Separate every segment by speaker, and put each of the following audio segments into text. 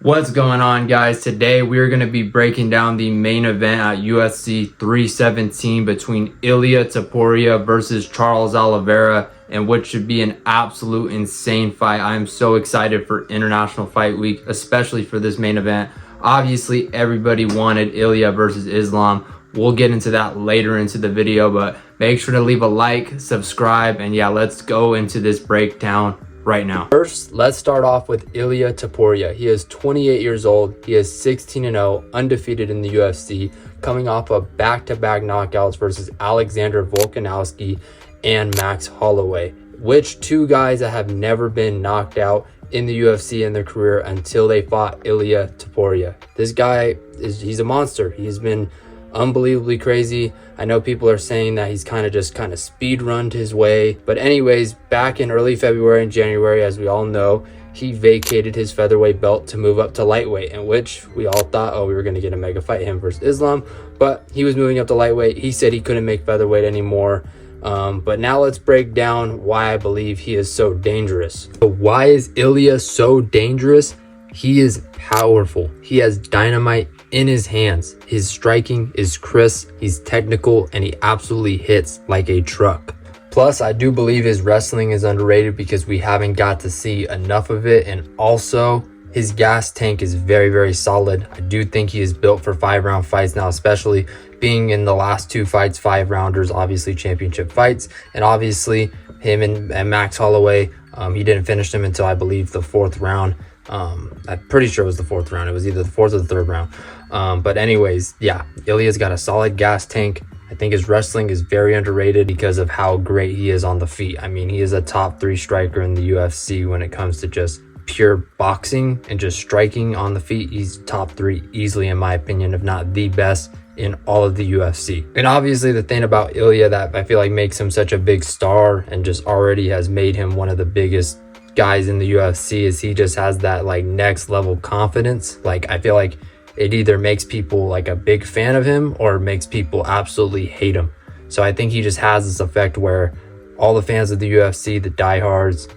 Speaker 1: What's going on, guys? Today we're going to be breaking down the main event at UFC 317 between Ilia Topuria versus Charles Oliveira, and which should be an absolute insane fight. I am so excited for International Fight Week, especially for this main event. Obviously, everybody wanted Ilia versus Islam. We'll get into that later into the video, but make sure to leave a like, subscribe, and yeah, let's go into this breakdown right now. First, let's start off with Ilia Topuria. He is 28 years old. He is 16-0, undefeated in the UFC, coming off of back-to-back knockouts versus Alexander Volkanovski and Max Holloway, which two guys that have never been knocked out in the UFC in their career until they fought Ilia Topuria. This guy he's a monster. He's been unbelievably crazy. I know people are saying that he's kind of speed runned his way, but anyways, back in early February and January, as we all know, he vacated his featherweight belt to move up to lightweight, in which we all thought, oh, we were going to get a mega fight, him versus Islam, but he was moving up to lightweight. He said he couldn't make featherweight anymore. But now let's break down why I believe he is so dangerous. So why is Ilia so dangerous? He is powerful. He has dynamite in his hands. His striking is crisp, he's technical, and he absolutely hits like a truck. Plus, I do believe his wrestling is underrated because we haven't got to see enough of it, and also his gas tank is very, very solid. I do think he is built for 5-round fights now, especially being in the last two fights, 5-rounders, obviously championship fights, and obviously him and Max Holloway, he didn't finish them until I believe the 4th round. I'm pretty sure it was the 4th round. It was either the 4th or the 3rd round. But anyways, yeah, Ilia's got a solid gas tank. I think his wrestling is very underrated because of how great he is on the feet. I mean, he is a top 3 striker in the UFC when it comes to just pure boxing and just striking on the feet. He's top 3 easily, in my opinion, if not the best in all of the UFC. And obviously the thing about Ilia that I feel like makes him such a big star and just already has made him one of the biggest guys in the UFC is he just has that like next level confidence. Like, I feel like it either makes people like a big fan of him or makes people absolutely hate him. So I think he just has this effect where all the fans of the UFC, the diehards,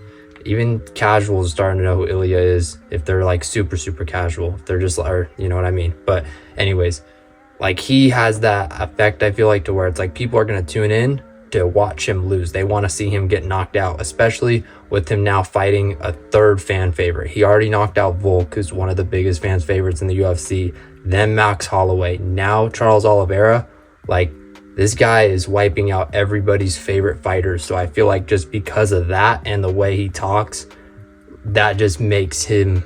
Speaker 1: even casuals, are starting to know who Ilia is, if they're like super casual, if they're just, or you know what I mean. But anyways, like, he has that effect, I feel like, to where it's like people are going to tune in to watch him lose. They want to see him get knocked out, especially with him now fighting a 3rd fan favorite. He already knocked out Volk, who's one of the biggest fans favorites in the UFC, then Max Holloway, now Charles Oliveira. Like, this guy is wiping out everybody's favorite fighters. So I feel like just because of that and the way he talks, that just makes him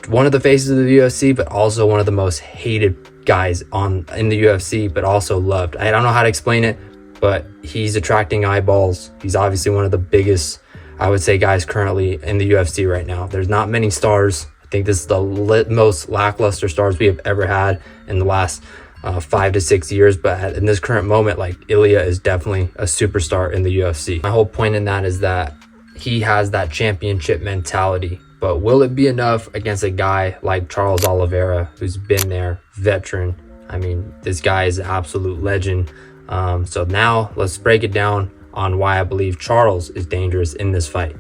Speaker 1: one of the faces of the UFC, but also one of the most hated guys in the UFC, but also loved. I don't know how to explain it, but he's attracting eyeballs. He's obviously one of the biggest, I would say, guys currently in the UFC right now. There's not many stars. I think this is the most lackluster stars we have ever had in the last 5 to 6 years. But in this current moment, like, Ilia is definitely a superstar in the UFC. My whole point in that is that he has that championship mentality. But will it be enough against a guy like Charles Oliveira, who's been there, veteran? I mean, this guy is an absolute legend. So now let's break it down on why I believe Charles is dangerous in this fight.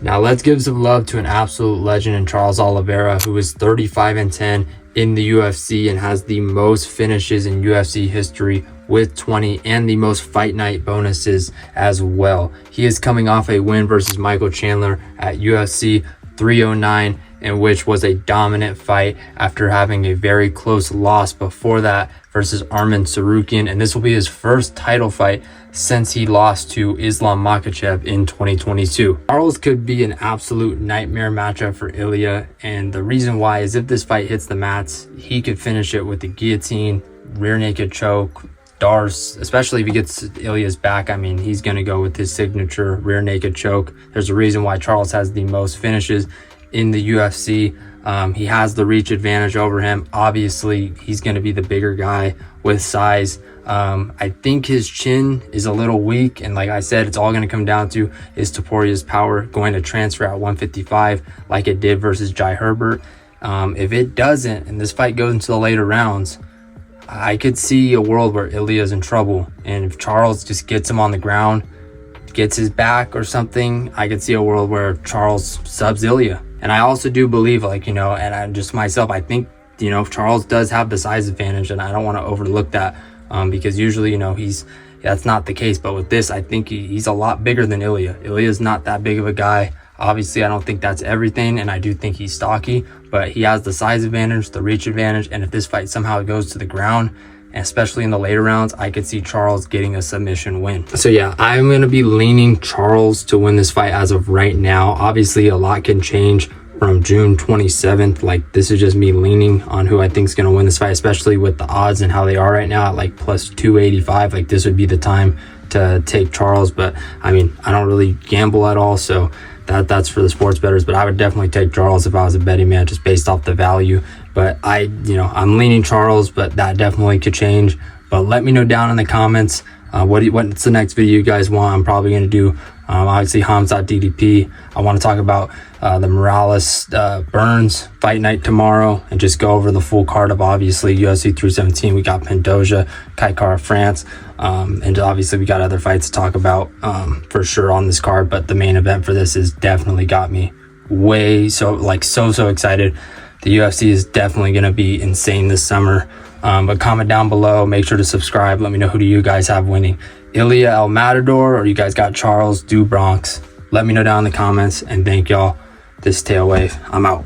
Speaker 1: Now let's give some love to an absolute legend in Charles Oliveira, who is 35-10 in the UFC and has the most finishes in UFC history with 20 and the most fight night bonuses as well. He is coming off a win versus Michael Chandler at UFC 309, in which was a dominant fight after having a very close loss before that versus Arman Tsarukyan, and this will be his first title fight since he lost to Islam Makhachev in 2022. Charles could be an absolute nightmare matchup for Ilia, and the reason why is if this fight hits the mats, he could finish it with the guillotine, rear naked choke, Dars, especially if he gets Ilia's back. I mean, he's going to go with his signature rear naked choke. There's a reason why Charles has the most finishes in the UFC. He has the reach advantage over him. Obviously, he's going to be the bigger guy with size. I think his chin is a little weak, and like I said, it's all going to come down to is Topuria's power going to transfer at 155 like it did versus Jai Herbert. If it doesn't, and this fight goes into the later rounds, I could see a world where Ilia's in trouble, and if Charles just gets him on the ground, gets his back or something, I could see a world where Charles subs Ilia. And I also do believe, like, you know, and I just myself, I think, you know, Charles does have the size advantage, and I don't want to overlook that, because usually, you know, that's not the case. But with this, I think he's a lot bigger than Ilia. Ilia's not that big of a guy. Obviously, I don't think that's everything, and I do think he's stocky, but he has the size advantage, the reach advantage, and if this fight somehow goes to the ground, and especially in the later rounds, I could see Charles getting a submission win. So yeah, I'm going to be leaning Charles to win this fight as of right now. Obviously, a lot can change from June 27th. Like, this is just me leaning on who I think is going to win this fight, especially with the odds and how they are right now at like plus 285. Like, this would be the time to take Charles. But I mean, I don't really gamble at all, so that's for the sports bettors. But I would definitely take Charles if I was a betting man, just based off the value. But I'm leaning Charles, but that definitely could change. But let me know down in the comments what's the next video you guys want. I'm probably going to do obviously Hamzat-DDP. I want to talk about the Morales Burns fight night tomorrow, and just go over the full card of obviously UFC 317. We got Pendoja, Kai Kara France, and obviously we got other fights to talk about for sure on this card. But the main event for this has definitely got me so excited. The UFC is definitely going to be insane this summer. But comment down below, make sure to subscribe. Let me know, who do you guys have winning, Ilia El Matador, or you guys got Charles do Bronx? Let me know down in the comments, and thank y'all. This is Tail Wave. I'm out.